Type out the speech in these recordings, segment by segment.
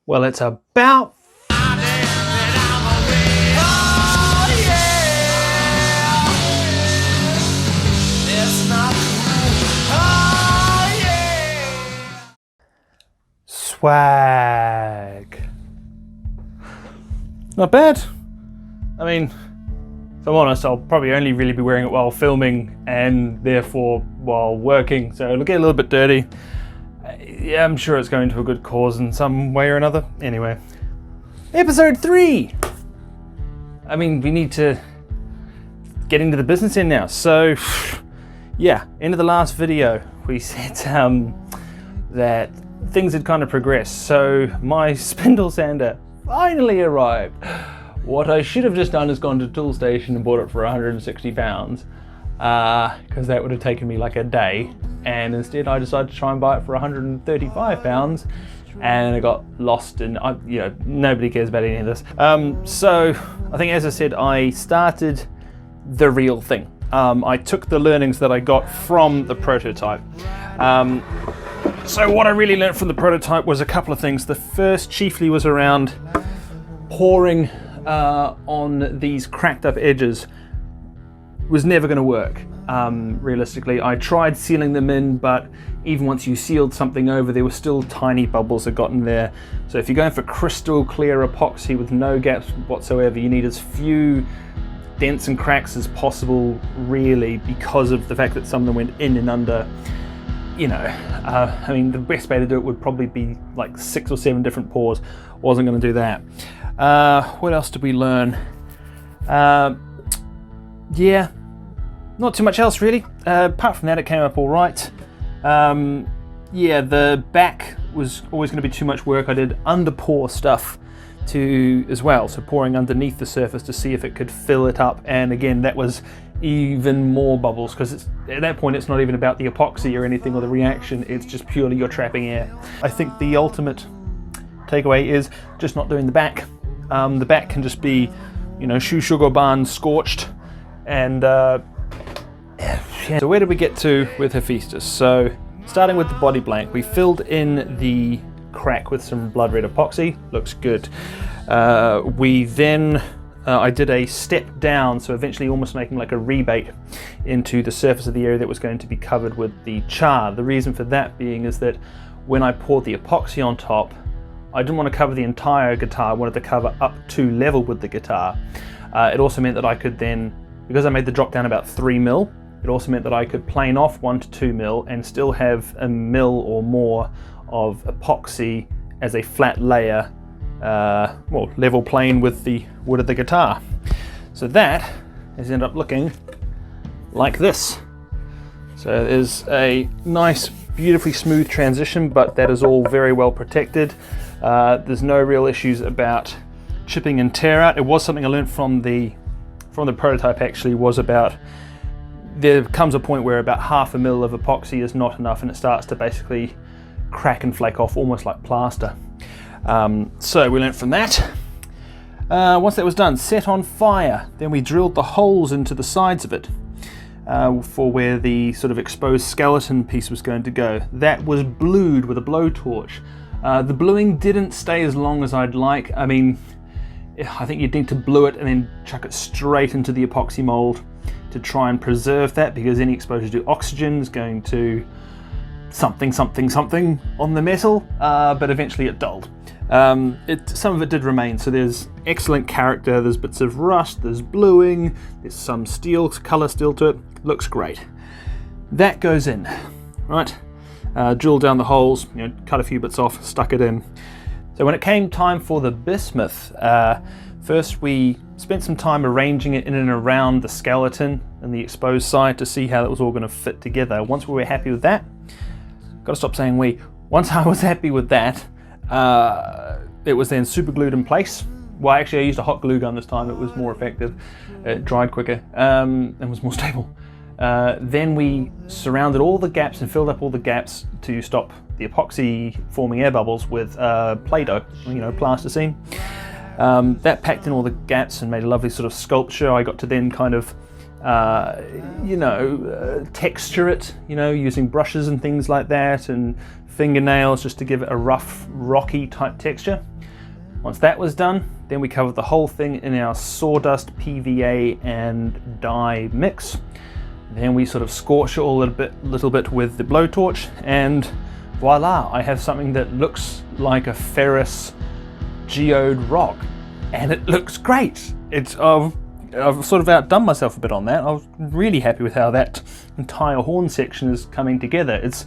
Well, it's about swag. Not bad. I mean, if I'm honest, I'll probably only really be wearing it while filming and therefore while working, so it'll get a little bit dirty. Yeah, I'm sure it's going to a good cause in some way or another. Anyway, episode 3. I mean, we need to get into the business end now. So, yeah, end of the last video, we said that things had kind of progressed. So my Spindle Sander finally arrived. What I should have just done is gone to Tool Station and bought it for 160 pounds, because that would have taken me like a day. And instead I decided to try and buy it for 135 pounds, and it got lost, and nobody cares about any of this. So I think, as I said, I started the real thing. I took the learnings that I got from the prototype. So what I really learned from the prototype was a couple of things. The first chiefly was around pouring on these cracked up edges. Was never going to work. Realistically, I tried sealing them in, but even once you sealed something over, there were still tiny bubbles that got in there. So if you're going for crystal clear epoxy with no gaps whatsoever, you need as few dents and cracks as possible, really, because of the fact that some of them went in and under. I mean, the best way to do it would probably be like 6 or 7 different pours. Wasn't going to do that. What else did we learn? Yeah, not too much else really. Apart from that, it came up all right. Yeah, the back was always going to be too much work. I did under pour stuff as well, so pouring underneath the surface to see if it could fill it up. And again, that was even more bubbles, because at that point it's not even about the epoxy or anything or the reaction, it's just purely you're trapping air. I think the ultimate takeaway is just not doing the back. The back can just be, shoe sugar barn scorched. And yeah. So where did we get to with Hephaestus? So starting with the body blank, we filled in the crack with some blood red epoxy. Looks good. We then I did a step down, so eventually almost making like a rebate into the surface of the area that was going to be covered with the char. The reason for that being is that when I poured the epoxy on top, I didn't want to cover the entire guitar. I wanted to cover up to level with the guitar. It also meant that I could then, because I made the drop down about 3 mil, it also meant that I could plane off 1 to 2 mil and still have a mil or more of epoxy as a flat layer, level plane with the wood of the guitar. So that has ended up looking like this. So there's a nice, beautifully smooth transition, but that is all very well protected. There's no real issues about chipping and tear out. It was something I learned from the prototype, actually, was about there comes a point where about 1/2 mil of epoxy is not enough, and it starts to basically crack and flake off almost like plaster. So we learned from that. Once that was done, set on fire. Then we drilled the holes into the sides of it for where the sort of exposed skeleton piece was going to go. That was blued with a blowtorch. The bluing didn't stay as long as I'd like. I mean, I think you'd need to blue it and then chuck it straight into the epoxy mold to try and preserve that, because any exposure to oxygen is going to something on the metal, but eventually it dulled. Some of it did remain, so there's excellent character, there's bits of rust, there's bluing, there's some steel colour still to it. Looks great. that goes in, right? Drilled down the holes, cut a few bits off, stuck it in. So when it came time for the bismuth, first we spent some time arranging it in and around the skeleton and the exposed side to see how it was all going to fit together. Once we were happy with that, got to stop saying we. Once I was happy with that, it was then super glued in place. Well, actually I used a hot glue gun this time. It was more effective. It dried quicker and was more stable. Then we surrounded all the gaps and filled up all the gaps to stop the epoxy forming air bubbles with Play-Doh, plasticine. That packed in all the gaps and made a lovely sort of sculpture. I got to then kind of, texture it, using brushes and things like that and fingernails just to give it a rough, rocky type texture. Once that was done, then we covered the whole thing in our sawdust, PVA and dye mix. Then we sort of scorch it all a little bit with the blowtorch, and voila, I have something that looks like a ferrous geode rock, and it looks great. I've sort of outdone myself a bit on that. I was really happy with how that entire horn section is coming together. It's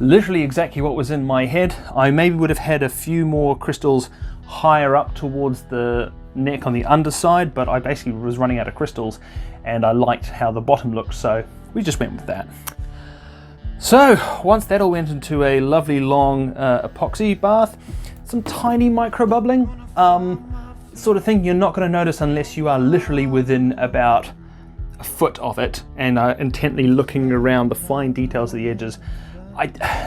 literally exactly what was in my head. I maybe would have had a few more crystals higher up towards the neck on the underside, but I basically was running out of crystals and I liked how the bottom looked, so we just went with that. So once that all went into a lovely long epoxy bath, some tiny micro bubbling, sort of thing you're not going to notice unless you are literally within about a foot of it and are intently looking around the fine details of the edges.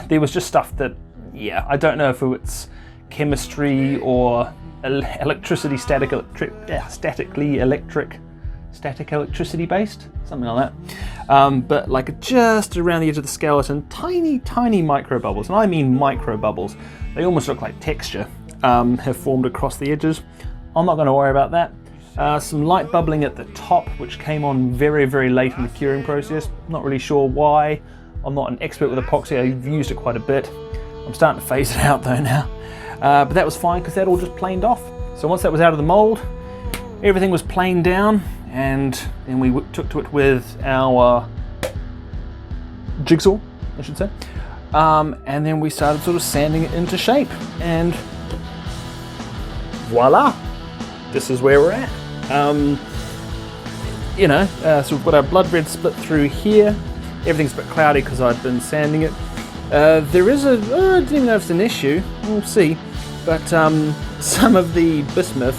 There was just stuff that, I don't know if it's chemistry or electricity, static electricity based, something like that. But like just around the edge of the skeleton, tiny micro bubbles, and I mean micro bubbles. They almost look like texture, have formed across the edges. I'm not going to worry about that. Some light bubbling at the top, which came on very, very late in the curing process. Not really sure why. I'm not an expert with epoxy. I've used it quite a bit. I'm starting to phase it out though now. But that was fine because that all just planed off. So once that was out of the mold, everything was planed down, and then we took to it with our jigsaw, I should say. And then we started sort of sanding it into shape, and voila, this is where we're at. So we've got our blood red split through here. Everything's a bit cloudy because I've been sanding it. There is I don't even know if it's an issue, we'll see, but some of the bismuth,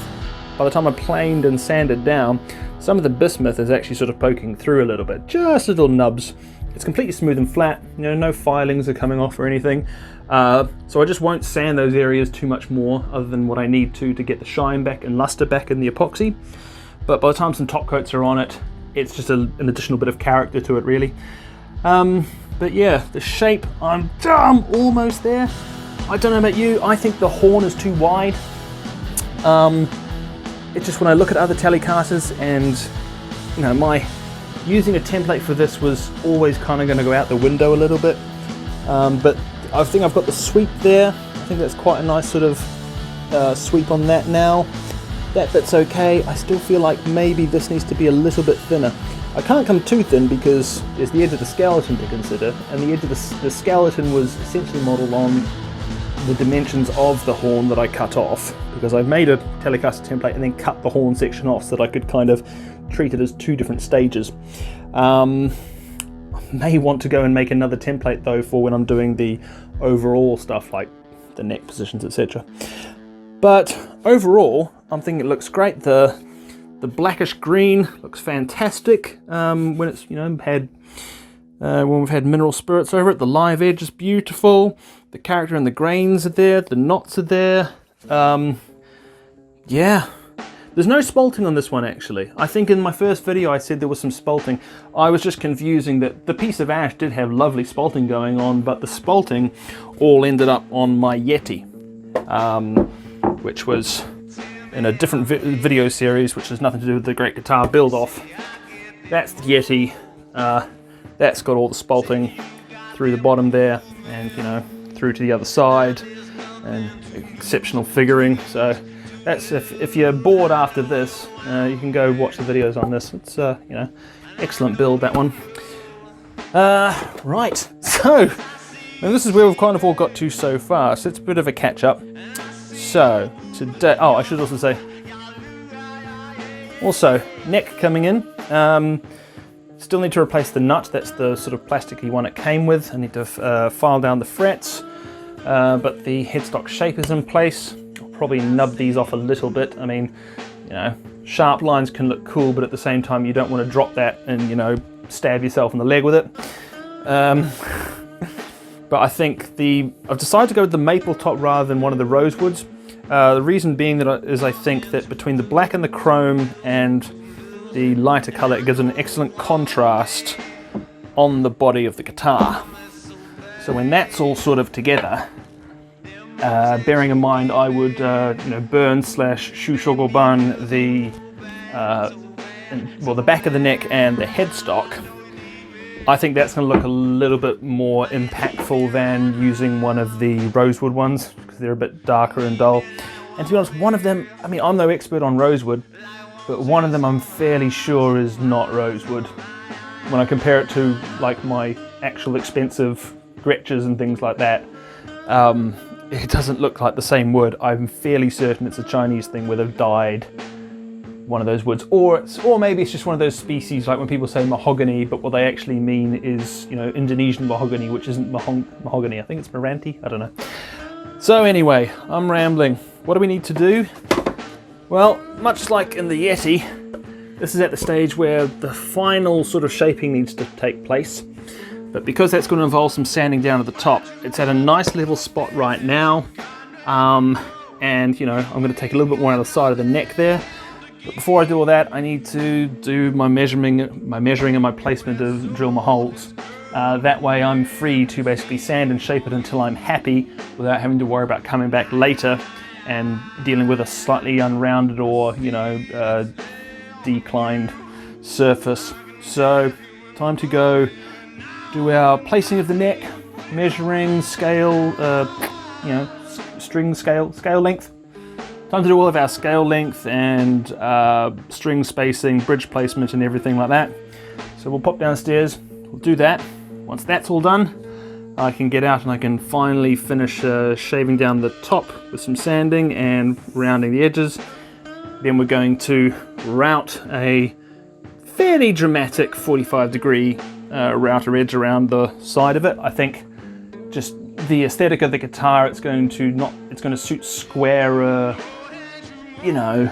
by the time I planed and sanded down, some of the bismuth is actually sort of poking through a little bit, just little nubs. It's completely smooth and flat, no filings are coming off or anything. So I just won't sand those areas too much more other than what I need to get the shine back and luster back in the epoxy. But by the time some top coats are on it, it's just an additional bit of character to it really. But yeah, the shape, I'm almost there. I don't know about you, I think the horn is too wide. It's just when I look at other telecasters and, my using a template for this was always kind of going to go out the window a little bit. But I think I've got the sweep there. I think that's quite a nice sort of sweep on that now. That bit's okay. I still feel like maybe this needs to be a little bit thinner. I can't come too thin because there's the edge of the skeleton to consider, and the edge of the skeleton was essentially modelled on the dimensions of the horn that I cut off, because I made a Telecaster template and then cut the horn section off so that I could kind of treat it as two different stages. I may want to go and make another template though for when I'm doing the overall stuff like the neck positions, etc. But overall, I'm thinking it looks great. The blackish green looks fantastic when it's when we've had mineral spirits over it. The live edge is beautiful. The character and the grains are there. The knots are there. Yeah. There's no spalting on this one actually. I think in my first video I said there was some spalting. I was just confusing that the piece of ash did have lovely spalting going on, but the spalting all ended up on my Yeti, which was in a different video series, which has nothing to do with the Great Guitar Build-Off. That's the Yeti. That's got all the spalting through the bottom there, and through to the other side, and exceptional figuring. So that's if you're bored after this, you can go watch the videos on this. It's excellent build, that one. Right, so, and this is where we've kind of all got to so far, so it's a bit of a catch up. So, today, oh, I should also say, neck coming in. Still need to replace the nut, that's the sort of plasticky one it came with. I need to file down the frets, but the headstock shape is in place. I'll probably nub these off a little bit. I mean, you know, sharp lines can look cool, but at the same time you don't want to drop that and, you know, stab yourself in the leg with it. But I think I've decided to go with the maple top rather than one of the rosewoods. The reason being is I think that between the black and the chrome and the lighter colour, it gives an excellent contrast on the body of the guitar. So when that's all sort of together, bearing in mind I would burn / shushogoban the back of the neck and the headstock, I think that's going to look a little bit more impactful than using one of the rosewood ones, because they're a bit darker and dull. And to be honest, one of them, I mean, I'm no expert on rosewood, but one of them I'm fairly sure is not rosewood. When I compare it to like my actual expensive Gretches and things like that, it doesn't look like the same wood. I'm fairly certain it's a Chinese thing where they've dyed one of those woods, or maybe it's just one of those species like when people say mahogany, but what they actually mean is, you know, Indonesian mahogany, which isn't mahogany. I think it's Meranti. I don't know. So anyway, I'm rambling. What do we need to do? Well, much like in the Yeti, this is at the stage where the final sort of shaping needs to take place. But because that's going to involve some sanding down at the top, it's at a nice level spot right now. And, you know, I'm going to take a little bit more out of the side of the neck there. But before I do all that, I need to do my measuring and my placement of drill my holes. That way I'm free to basically sand and shape it until I'm happy without having to worry about coming back later and dealing with a slightly unrounded or, you know, declined surface. So, time to go do our placing of the neck, measuring, scale, you know, string scale length. Time to do all of our scale length and string spacing, bridge placement and everything like that. So we'll pop downstairs, we'll do that. Once that's all done, I can get out and I can finally finish shaving down the top with some sanding and rounding the edges. Then we're going to route a fairly dramatic 45-degree router edge around the side of it. I think just the aesthetic of the guitar, it's going to suit squarer, you know,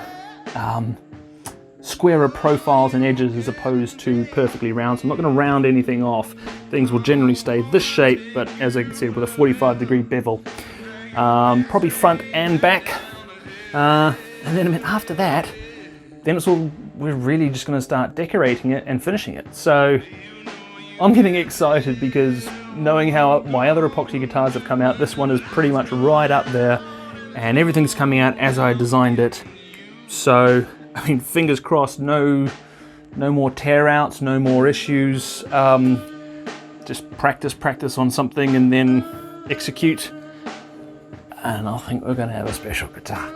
squarer profiles and edges as opposed to perfectly round. So I'm not going to round anything off. Things will generally stay this shape, but as I said, with a 45-degree bevel. Probably front and back. And then after that, we're really just going to start decorating it and finishing it. So I'm getting excited because knowing how my other epoxy guitars have come out, this one is pretty much right up there and everything's coming out as I designed it. So, I mean, fingers crossed, no more tear outs, no more issues. Just practice on something and then execute. And I think we're going to have a special guitar.